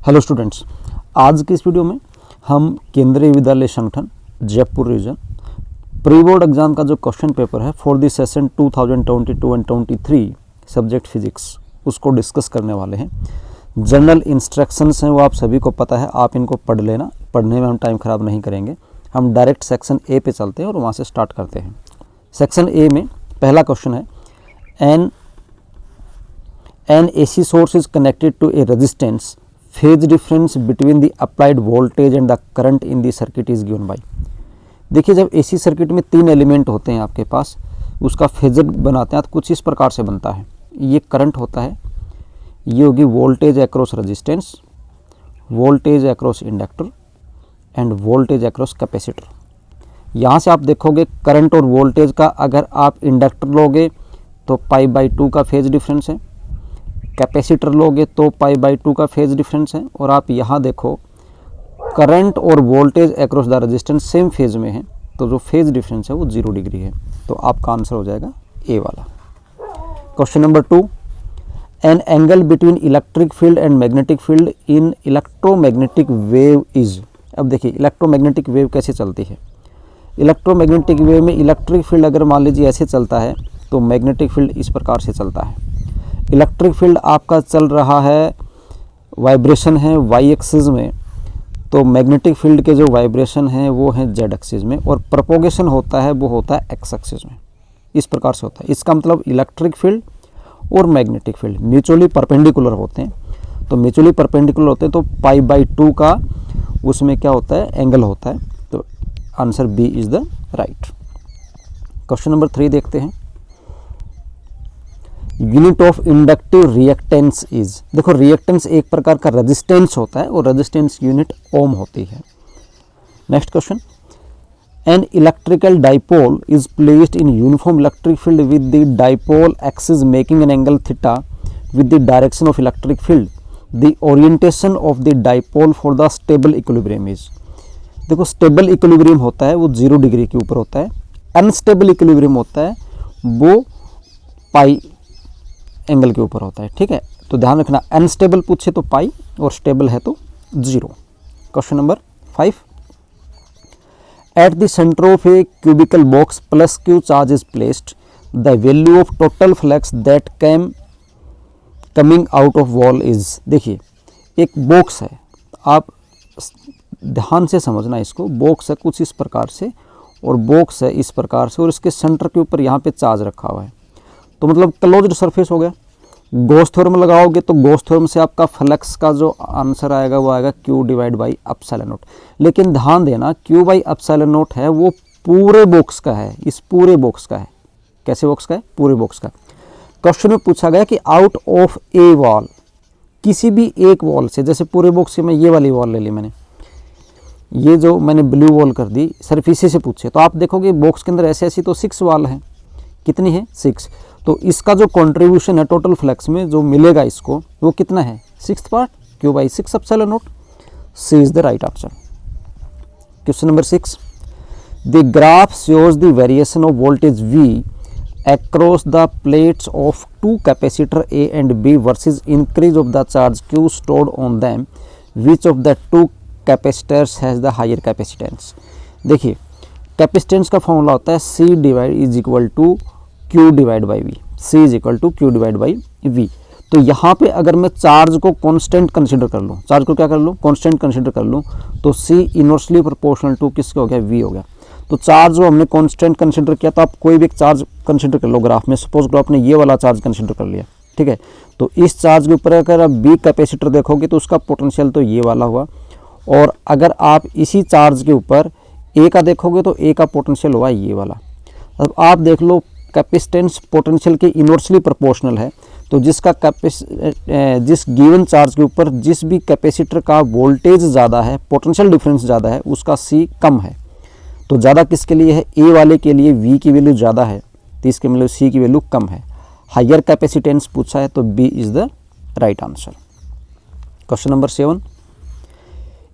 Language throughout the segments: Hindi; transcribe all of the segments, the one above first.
हेलो स्टूडेंट्स, आज की इस वीडियो में हम Kendriya Vidyalaya Sangathan Jaipur region pre board exam का जो क्वेश्चन पेपर है for the session 2022 and 23 subject physics उसको डिस्कस करने वाले हैं। जनरल इंस्ट्रक्शंस हैं वो आप सभी को पता है, आप इनको पढ़ लेना, पढ़ने में हम टाइम ख़राब नहीं करेंगे। हम डायरेक्ट सेक्शन ए पे चलते हैं और वहाँ से स्टार्ट करते हैं। सेक्शन ए में पहला क्वेश्चन है N AC source is connected to a resistance, phase difference between the applied voltage and the current in the circuit is given by। देखिए, जब AC सर्किट में तीन एलिमेंट होते हैं आपके पास, उसका फेजर बनाते हैं तो कुछ इस प्रकार से बनता है। ये करंट होता है, ये होगी voltage across resistance, voltage across inductor end voltage across capacitor. यहाँ से आप देखोगे करंट और वोल्टेज का अगर आप इंडक्टर लोगे तो π/2 का फेज डिफरेंस है, कैपेसिटर लोगे तो π/2 का फेज डिफरेंस है, और आप यहाँ देखो करंट और voltage across the resistance same phase में है तो जो फेज डिफरेंस है वो 0 डिग्री है। तो आपका आंसर हो जाएगा ए वाला। Question number 2, an angle between electric field and magnetic field in electromagnetic wave is. अब देखिए इलेक्ट्रोमैग्नेटिक वेव कैसे चलती है। इलेक्ट्रोमैग्नेटिक वेव में इलेक्ट्रिक फील्ड अगर मान लीजिए ऐसे चलता है तो मैग्नेटिक फील्ड इस प्रकार से चलता है। इलेक्ट्रिक फील्ड आपका चल रहा है, वाइब्रेशन है वाई एक्सिस में, तो मैग्नेटिक फील्ड के जो वाइब्रेशन है वो है जेड एक्सिस में, और प्रोपोगेशन होता है वो होता है एक्स एक्सिस में। इस प्रकार से होता है। इसका मतलब इलेक्ट्रिक फील्ड और मैग्नेटिक फील्ड म्यूचुअली परपेंडिकुलर होते हैं। तो म्यूचुअली परपेंडिकुलर होते हैं तो π/2 का उसमें क्या होता है, एंगल होता है। तो answer B is the right. Question number 3 देखते हैं। Unit of inductive reactance is. देखो रिएक्टेंस एक प्रकार का रेजिस्टेंस होता है और रेजिस्टेंस यूनिट ओम होती है। Next question, an electrical dipole is placed in uniform electric field with the dipole axis making an angle theta with the direction of electric field. The orientation of the dipole for the stable equilibrium is. देखो स्टेबल इक्विलिब्रियम होता है वो 0 डिग्री के ऊपर होता है, अनस्टेबल इक्विलिब्रियम होता है वो पाई एंगल के ऊपर होता है। ठीक है, तो ध्यान रखना, अनस्टेबल पूछे तो पाई और स्टेबल है तो 0। Question number 5, at the centre of A cubical box plus Q charge is placed, the value of total flux that coming out of wall is. देखिए एक बॉक्स है, आप ध्यान से समझना इसको। बॉक्स है कुछ इस प्रकार से और बॉक्स है इस प्रकार से, और इसके सेंटर के ऊपर यहाँ पे चार्ज रखा हुआ है, तो मतलब क्लोज्ड सरफेस हो गया। गॉस थ्योरम लगाओगे तो गॉस थ्योरम से आपका फ्लक्स का जो आंसर आएगा वो आएगा Q/ε0। लेकिन ध्यान देना Q/ε0 है वो पूरे बॉक्स का है, इस पूरे बॉक्स का है। कैसे बॉक्स का है? पूरे बॉक्स का। क्वेश्चन में पूछा गया कि आउट ऑफ ए वॉल, किसी भी एक वॉल से, जैसे पूरे बॉक्स से मैं ये वाली वॉल ले ली, मैंने ये जो मैंने ब्लू वॉल कर दी, सिर्फ इसी से पूछे तो आप देखोगे बॉक्स के अंदर ऐसे ऐसी तो 6 वॉल है। कितनी है? 6। तो इसका जो कंट्रीब्यूशन है टोटल फ्लक्स में जो मिलेगा इसको वो कितना है? 6th part Q/6ε0। C is the right answer. Question number 6, the graph shows the variation of voltage V across the plates of two capacitor A and B versus increase of the charge Q stored on them. Which of the two capacitors has the higher capacitance? देखिए कैपेसिटेंस का फॉर्मूला होता है C/Q/V। C Q/V। तो यहाँ पे अगर मैं चार्ज को कांस्टेंट कंसीडर कर लूँ, चार्ज को क्या कर लूँ? कांस्टेंट कंसीडर कर लूँ, तो C इनवर्सली प्रोपोर्शनल टू किसके हो गया? V हो गया। तो चार्ज जो हमने कांस्टेंट कंसीडर किया, तो आप कोई भी एक चार्ज कंसीडर कर लो ग्राफ में। सपोज करो आपने ये वाला चार्ज कंसीडर कर लिया, ठीक है, तो इस चार्ज के ऊपर अगर आप B कैपेसिटर देखोगे तो उसका पोटेंशियल तो ये वाला हुआ, और अगर आप इसी चार्ज के ऊपर A का देखोगे तो A का पोटेंशियल हुआ ये वाला। अब आप देख लो कैपेसिटेंस पोटेंशियल के इनवर्सली प्रोपोर्शनल है, तो जिस गिवन चार्ज के ऊपर जिस भी कैपेसिटर का वोल्टेज ज़्यादा है, पोटेंशियल डिफरेंस ज़्यादा है, उसका C कम है। तो ज़्यादा किसके लिए है? A वाले के लिए V की वैल्यू ज़्यादा है, तो इसके मतलब C की वैल्यू कम है। हायर कैपेसिटेंस पूछा है तो B is the right answer. Question number 7,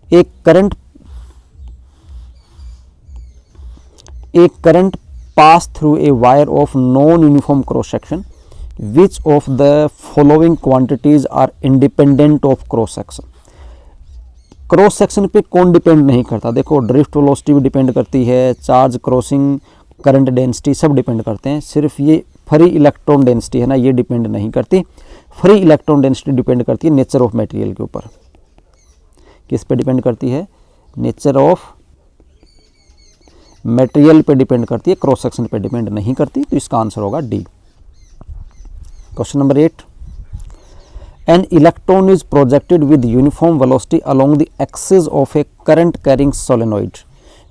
एक current pass through a wire of non-uniform cross section. Which of the following quantities are independent of cross section? Cross section पे कौन डिपेंड नहीं करता, देखो ड्रिफ्ट वेलोसिटी भी डिपेंड करती है, चार्ज क्रॉसिंग करंट डेंसिटी सब डिपेंड करते हैं, सिर्फ ये फ्री इलेक्ट्रॉन डेंसिटी है ना ये डिपेंड नहीं करती। फ्री इलेक्ट्रॉन डेंसिटी डिपेंड करती है नेचर ऑफ मटेरियल के ऊपर। किस पे डिपेंड करती है, नेचर ऑफ मटेरियल पे डिपेंड करती है, क्रॉस सेक्शन पे डिपेंड नहीं करती। तो इसका आंसर होगा D. Question number 8, an electron is projected with uniform velocity along the axis of A current carrying solenoid,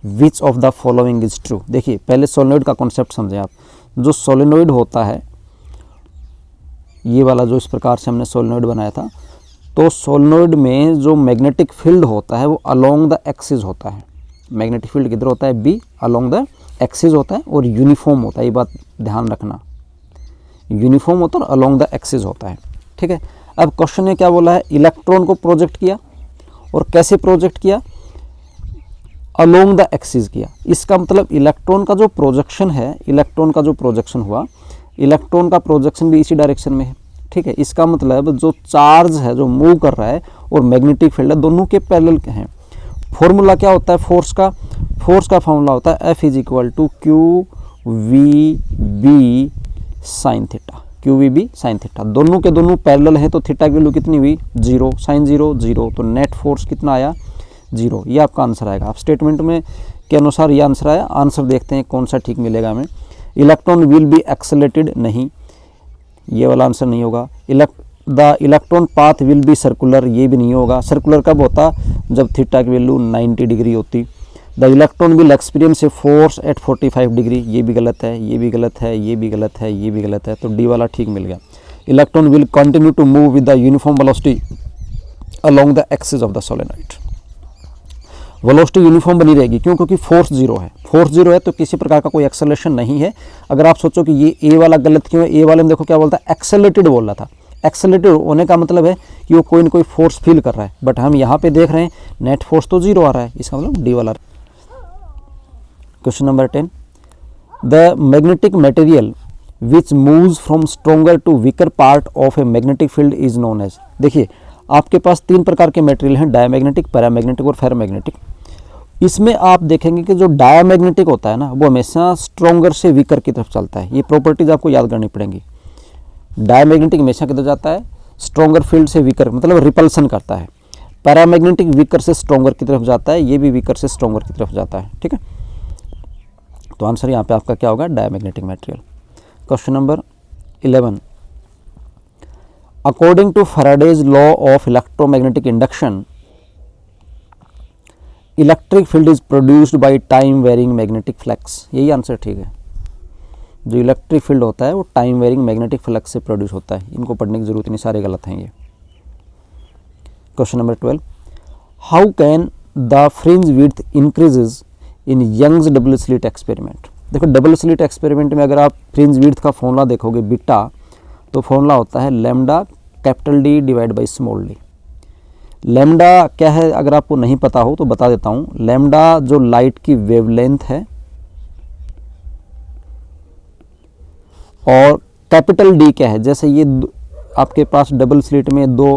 which of the following is true. देखिए पहले सोलेनोइड का कॉन्सेप्ट समझें आप। जो सोलेनोइड होता है ये वाला जो इस प्रकार से हमने सोलेनोइड बनाया था, तो सोलेनोइड में जो मैग्नेटिक फील्ड होता है वो अलोंग द एक्सिस होता है। मैग्नेटिक फील्ड किधर होता है, बी, अलोंग द एक्सिस होता है और यूनिफॉर्म होता है, ये बात ध्यान रखना, यूनिफॉर्म होता है और अलोंग द एक्सिस होता है। ठीक है, अब क्वेश्चन ने क्या बोला है, इलेक्ट्रॉन को प्रोजेक्ट किया और कैसे प्रोजेक्ट किया, अलोंग द एक्सिस किया। इसका मतलब इलेक्ट्रॉन का जो प्रोजेक्शन है, इलेक्ट्रॉन का जो प्रोजेक्शन हुआ, इलेक्ट्रॉन का प्रोजेक्शन भी इसी डायरेक्शन में है। ठीक है, इसका मतलब जो चार्ज है जो मूव कर रहा है और मैग्नेटिक फील्ड है दोनों के पैरेलल हैं। फॉर्मूला क्या होता है फोर्स का, फोर्स का फॉर्मूला होता है F is equal to Q V B sine theta, Q V B sine theta. दोनों के दोनों पैरेलल हैं तो थीटा की वैल्यू कितनी हुई, 0, साइन 0 0, तो नेट फोर्स कितना आया, 0। ये आपका आंसर आएगा। आप स्टेटमेंट में के अनुसार ये आंसर आया। आंसर देखते हैं कौन सा ठीक मिलेगा हमें। इलेक्ट्रॉन विल बी एक्सेलरेटेड, नहीं, ये वाला आंसर नहीं होगा। The electron path will be circular, ये भी नहीं होगा। सर्कुलर कब होता, जब थीटा की वैल्यू 90 डिग्री होती। The electron will experience a force at 45 degree, ये भी गलत है, ये भी गलत है, ये भी गलत है, ये भी गलत है, तो डी वाला ठीक मिल गया। Electron will continue to move with the uniform velocity along the axis of the solenoid. Velocity uniform बनी रहेगी, क्यों, क्योंकि फोर्स 0 है। फोर्स 0 है तो किसी प्रकार का कोई एक्सेलरेशन नहीं है। अगर आप सोचो कि ये ए वाला गलत क्यों है, ए वाले में देखो क्या बोलता है, एक्सेलरेटेड बोल रहा था। एक्सेलरेटेड होने का मतलब है कि वो कोई ना कोई फोर्स फील कर रहा है, बट हम यहाँ पे देख रहे हैं नेट फोर्स तो 0 आ रहा है, इसका मतलब डी वाला। Question number 10, the magnetic material which moves from stronger to weaker part of a magnetic field is known as. देखिए आपके पास 3 प्रकार के मटेरियल हैं, डायमैग्नेटिक, पैरामैग्नेटिक और फेरोमैग्नेटिक। इसमें आप देखेंगे कि जो डायमैग्नेटिक होता है ना वो हमेशा स्ट्रोंगर से वीकर की तरफ चलता है। ये प्रॉपर्टीज आपको याद करनी पड़ेंगी। डायमैग्नेटिक हमेशा किधर जाता है, स्ट्रोंगर फील्ड से वीकर, मतलब रिपल्सन करता है। पैरामैग्नेटिक वीकर से स्ट्रोंगर की तरफ जाता है, ये भी वीकर से स्ट्रोंगर की तरफ जाता है। ठीक है, तो आंसर यहाँ पे आपका क्या होगा, diamagnetic material. Question number 11, according to Faraday's law of electromagnetic induction, electric field is produced by time varying magnetic flux. यही आंसर ठीक है। जो इलेक्ट्रिक फील्ड होता है वो टाइम वेरिंग मैग्नेटिक फ्लक्स से प्रोड्यूस होता है। इनको पढ़ने की जरूरत नहीं, सारे गलत हैं ये। Question number 12, how can the fringe width increases in Young's double slit experiment. देखो डबल स्लिट एक्सपेरिमेंट में अगर आप फ्रिंज विड्थ का फॉर्मूला देखोगे बीटा, तो फॉर्मूला होता है lambda capital D divide by small D. Lambda क्या है अगर आपको नहीं पता हो तो बता देता हूँ। लैम्डा जो लाइट की वेवलेंथ है, और कैपिटल डी क्या है, जैसे ये आपके पास डबल स्लिट में 2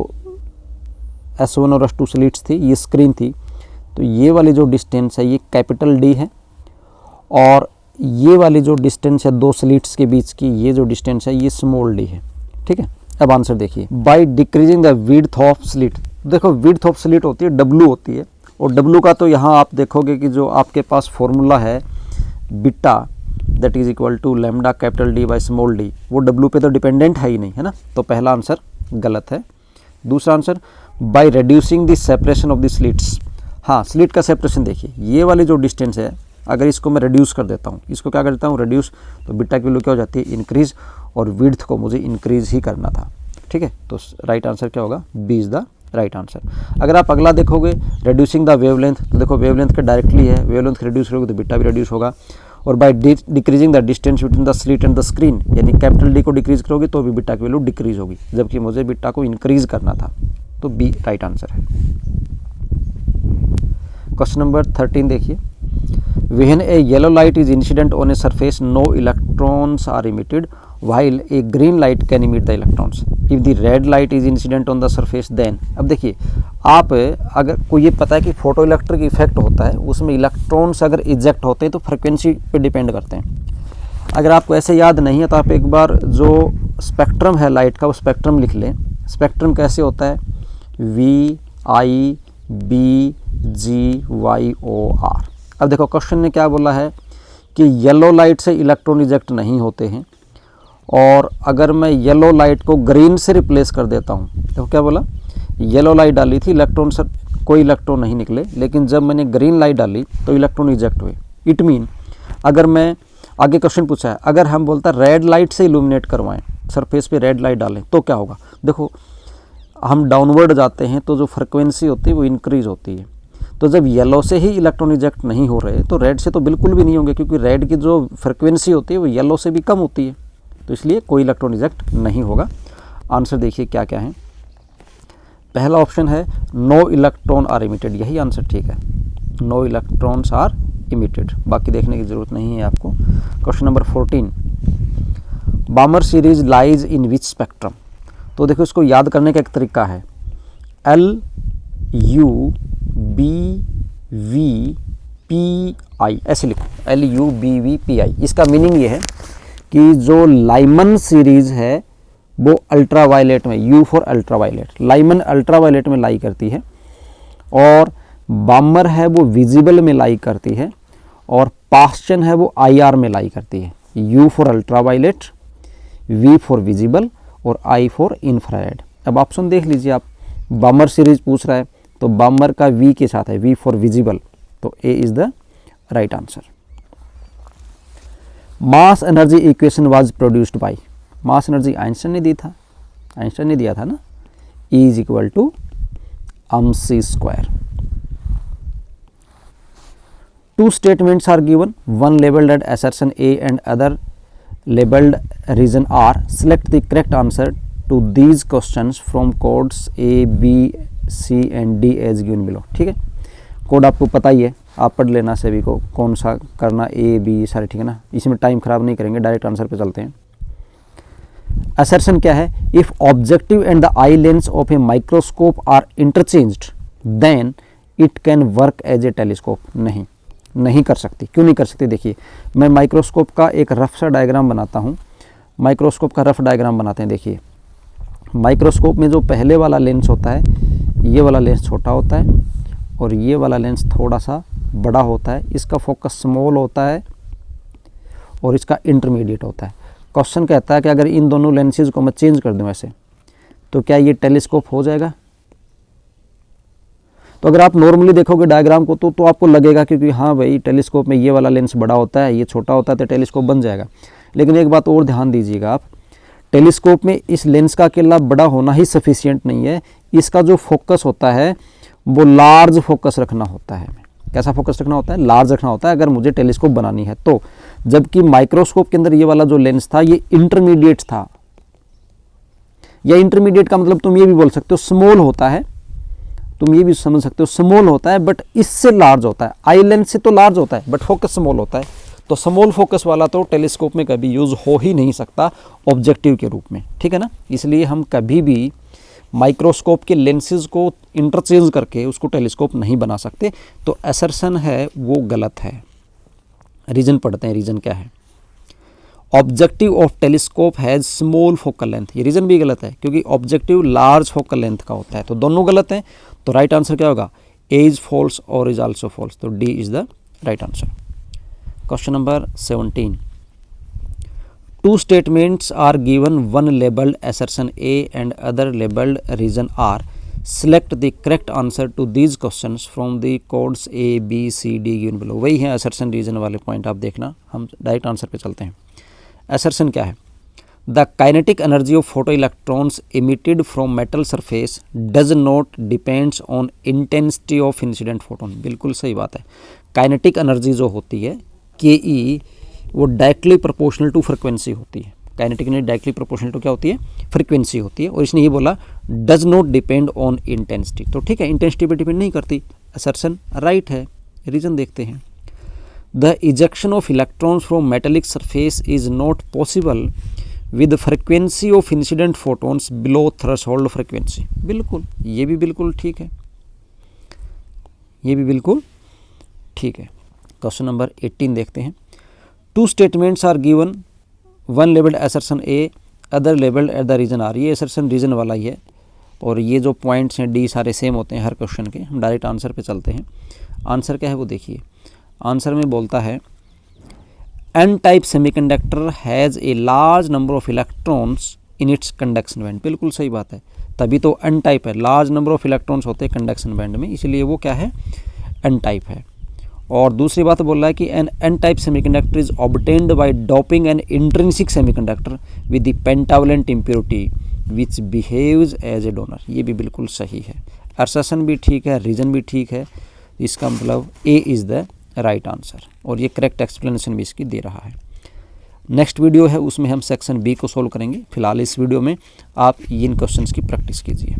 S1 और S2 स्लिट्स थी, ये स्क्रीन थी, तो ये वाली जो डिस्टेंस है ये कैपिटल डी है, और ये वाली जो डिस्टेंस है 2 स्लिट्स के बीच की, ये जो डिस्टेंस है ये स्मॉल डी है। ठीक है, अब आंसर देखिए, by decreasing the width of slit. देखो विड्थ ऑफ स्लिट होती है W होती है, और W का तो यहाँ आप देखोगे कि जो आपके पास फॉर्मूला है beta that is equal to lambda capital D by small D, वो W पे तो डिपेंडेंट है ही नहीं, है ना, तो पहला आंसर गलत है। दूसरा answer, by reducing the separation of the slits. हाँ, स्लिट का सेपरेशन देखिए, ये वाली जो डिस्टेंस है अगर इसको मैं रिड्यूस कर देता हूँ, इसको क्या कर देता हूँ रिड्यूस, तो बीटा की वैल्यू क्या हो जाती है, इंक्रीज, और विड्थ को मुझे इंक्रीज ही करना था। ठीक है, तो राइट आंसर क्या होगा, B is the right answer. अगर आप अगला देखोगे रिड्यूसिंग द वेवलेंथ, तो देखो वेवलेंथ का डायरेक्टली है, वेवलेंथ रिड्यूस करोगे तो बीटा भी रिड्यूस होगा। और by decreasing the distance between the slit and the screen, यानी कैपिटल डी को डिक्रीज करोगे तो भी बीटा की वैल्यू डिक्रीज होगी, जबकि मुझे बीटा को इंक्रीज करना था, तो बी राइट आंसर है। क्वेश्चन नंबर 13 देखिए, when a yellow light is incident on a surface no electrons are emitted while a green light can emit the electrons if the red light is incident on the surface then। अब देखिए आप अगर कोई ये पता है कि फोटो इलेक्ट्रिक इफेक्ट होता है, उसमें इलेक्ट्रॉन्स अगर इजेक्ट होते हैं तो फ्रिक्वेंसी पे डिपेंड करते हैं। अगर आपको ऐसे याद नहीं है तो आप एक बार जो स्पेक्ट्रम है लाइट का वो स्पेक्ट्रम लिख लें। स्पेक्ट्रम कैसे होता है, VIBGYOR। अब देखो क्वेश्चन ने क्या बोला है कि येलो लाइट से इलेक्ट्रॉन इजेक्ट नहीं होते हैं, और अगर मैं येलो लाइट को ग्रीन से रिप्लेस कर देता हूँ, देखो क्या बोला, येलो लाइट डाली थी, इलेक्ट्रॉन से कोई इलेक्ट्रॉन नहीं निकले, लेकिन जब मैंने ग्रीन लाइट डाली तो इलेक्ट्रॉन इजेक्ट हुए। इट मीन अगर मैं आगे क्वेश्चन पूछा है, अगर हम बोलता है रेड लाइट से इल्यूमिनेट करवाएं, सरफेस पे रेड लाइट डालें तो क्या होगा। देखो हम डाउनवर्ड जाते हैं तो जो फ्रिक्वेंसी होती है वो इंक्रीज होती है। तो जब येलो से ही इलेक्ट्रॉन इजेक्ट नहीं हो रहे तो रेड से तो बिल्कुल भी नहीं होंगे, क्योंकि रेड की जो फ्रिक्वेंसी होती है वो येलो से भी कम होती है, तो इसलिए कोई इलेक्ट्रॉन इजेक्ट नहीं होगा। आंसर देखिए क्या क्या है। पहला ऑप्शन है नो इलेक्ट्रॉन आर इमिटेड, यही आंसर ठीक है, नो इलेक्ट्रॉन्स आर इमिटेड, बाकी देखने की ज़रूरत नहीं है आपको। Question number 14, बामर series lies in which spectrum. तो देखो इसको याद करने का एक तरीका है, LUBVPI ऐसे लिखो, LUBVPI। इसका मीनिंग ये है कि जो लाइमन सीरीज है वो अल्ट्रावायलेट में, U for ultraviolet, Lyman ultraviolet में लाई करती है, और बामर है वो विजिबल में लाई करती है, और पास्चन है वो IR में लाई करती है। U for ultraviolet, V for visible और I फॉर इंफ्रारेड। अब ऑप्शन देख लीजिए आप, बामर सीरीज पूछ रहा है तो बामर का V के साथ है, V फॉर विजिबल, तो A is the right answer. Mass energy equation was produced by, mass energy Einstein ने दी था, आइंस्टाइन ने दिया था ना, E is equal to mc²। Two statements are given, one labeled as assertion A and other labeled reason R. Select the correct answer to these questions from codes A, B, C and D as given below। ठीक है, कोड आपको पता ही है, आप पढ़ लेना सभी को, कौन सा करना, A, B सारे, ठीक है ना, इसमें टाइम खराब नहीं करेंगे, डायरेक्ट आंसर पे चलते हैं। असर्शन क्या है, if objective and the eye lens of a microscope are interchanged then it can work as a telescope. नहीं कर सकती। क्यों नहीं कर सकती, देखिए मैं माइक्रोस्कोप का एक रफ सा डायग्राम बनाता हूँ, माइक्रोस्कोप का रफ डायग्राम बनाते हैं। देखिए माइक्रोस्कोप में जो पहले वाला लेंस होता है, ये वाला लेंस छोटा होता है और ये वाला लेंस थोड़ा सा बड़ा होता है, इसका फोकस स्मॉल होता है और इसका इंटरमीडिएट होता है। क्वेश्चन कहता है कि अगर इन दोनों लेंसेज को मैं चेंज कर दूं ऐसे, तो क्या ये टेलीस्कोप हो जाएगा। तो अगर आप नॉर्मली देखोगे डायग्राम को तो आपको लगेगा क्योंकि हाँ भाई टेलीस्कोप में ये वाला लेंस बड़ा होता है, ये छोटा होता है, तो टेलीस्कोप बन जाएगा। लेकिन एक बात और ध्यान दीजिएगा आप, टेलीस्कोप में इस लेंस का अकेला बड़ा होना ही सफिशिएंट नहीं है, इसका जो फोकस होता है वो लार्ज फोकस रखना होता है। कैसा फोकस रखना होता है, लार्ज रखना होता है अगर मुझे टेलीस्कोप बनानी है तो। जबकि माइक्रोस्कोप के अंदर ये वाला जो लेंस था ये इंटरमीडिएट था, या इंटरमीडिएट का मतलब तुम ये भी बोल सकते हो स्मॉल होता है, तुम ये भी समझ सकते हो स्मॉल होता है बट इससे लार्ज होता है। आई लेंस से तो लार्ज होता है बट फोकस स्मॉल होता है, तो स्मॉल फोकस वाला तो टेलीस्कोप में कभी यूज़ हो ही नहीं सकता ऑब्जेक्टिव के रूप में, ठीक है ना। इसलिए हम कभी भी माइक्रोस्कोप के लेंसेज को इंटरचेंज करके उसको टेलीस्कोप नहीं बना सकते। तो असर्शन है वो गलत है। रीजन पढ़ते हैं, रीजन क्या है, objective of telescope has small focal length, ये रीजन भी गलत है क्योंकि ऑब्जेक्टिव लार्ज फोकल लेंथ का होता है, तो दोनों गलत हैं। तो राइट आंसर क्या होगा, ए इज फॉल्स और इज आल्सो फॉल्स, तो D is the right answer. Question number 17, two statements are given, one labeled assertion A and other labeled reason R. Select the correct answer to these questions from the codes A, B, C, D given below। वही है assertion reason वाले पॉइंट, आप देखना, हम डायरेक्ट आंसर पे चलते हैं। assertion क्या है, the kinetic energy of photoelectrons emitted from metal surface does not depends on intensity of incident photon। बिल्कुल सही बात है। काइनेटिक एनर्जी जो होती है KE वो डायरेक्टली प्रोपोर्शनल टू फ्रिक्वेंसी होती है। Kinetic energy directly proportional to क्या होती है, फ्रिक्वेंसी होती है। और इसने ये बोला does not depend on intensity, तो ठीक है इंटेंसिटी पे डिपेंड नहीं करती, असर्शन राइट है। रीजन देखते हैं, the ejection of electrons from metallic surface is not possible with frequency of incident photons below threshold frequency. बिल्कुल, ये भी बिल्कुल ठीक है। ये भी बिल्कुल ठीक है। क्वेश्चन नंबर 18 देखते हैं। Two statements are given, one labelled assertion A, other labelled at the reason R. ये असर्शन रीजन वाला ही है और ये जो पॉइंट्स हैं डी सारे सेम होते हैं हर क्वेश्चन के। हम डायरेक्ट आंसर पे चलते हैं। आंसर क्या है वो देखिए। आंसर में बोलता है N type semiconductor has a large number of electrons in its conduction band. बिल्कुल सही बात है, तभी तो एन टाइप है, लार्ज नंबर ऑफ इलेक्ट्रॉन्स होते हैं कंडक्शन बैंड में, इसलिए वो क्या है, एन टाइप है। और दूसरी बात बोल रहा है कि N N type semiconductor is obtained by doping an intrinsic semiconductor with the pentavalent impurity which behaves as a donor. ये भी बिल्कुल सही है। असर्शन भी ठीक है, रीजन भी ठीक है, इसका मतलब A is the right answer और ये करेक्ट एक्सप्लेनेशन भी इसकी दे रहा है। नेक्स्ट वीडियो है उसमें हम सेक्शन बी को सोल्व करेंगे। फिलहाल इस वीडियो में आप इन क्वेश्चंस की प्रैक्टिस कीजिए।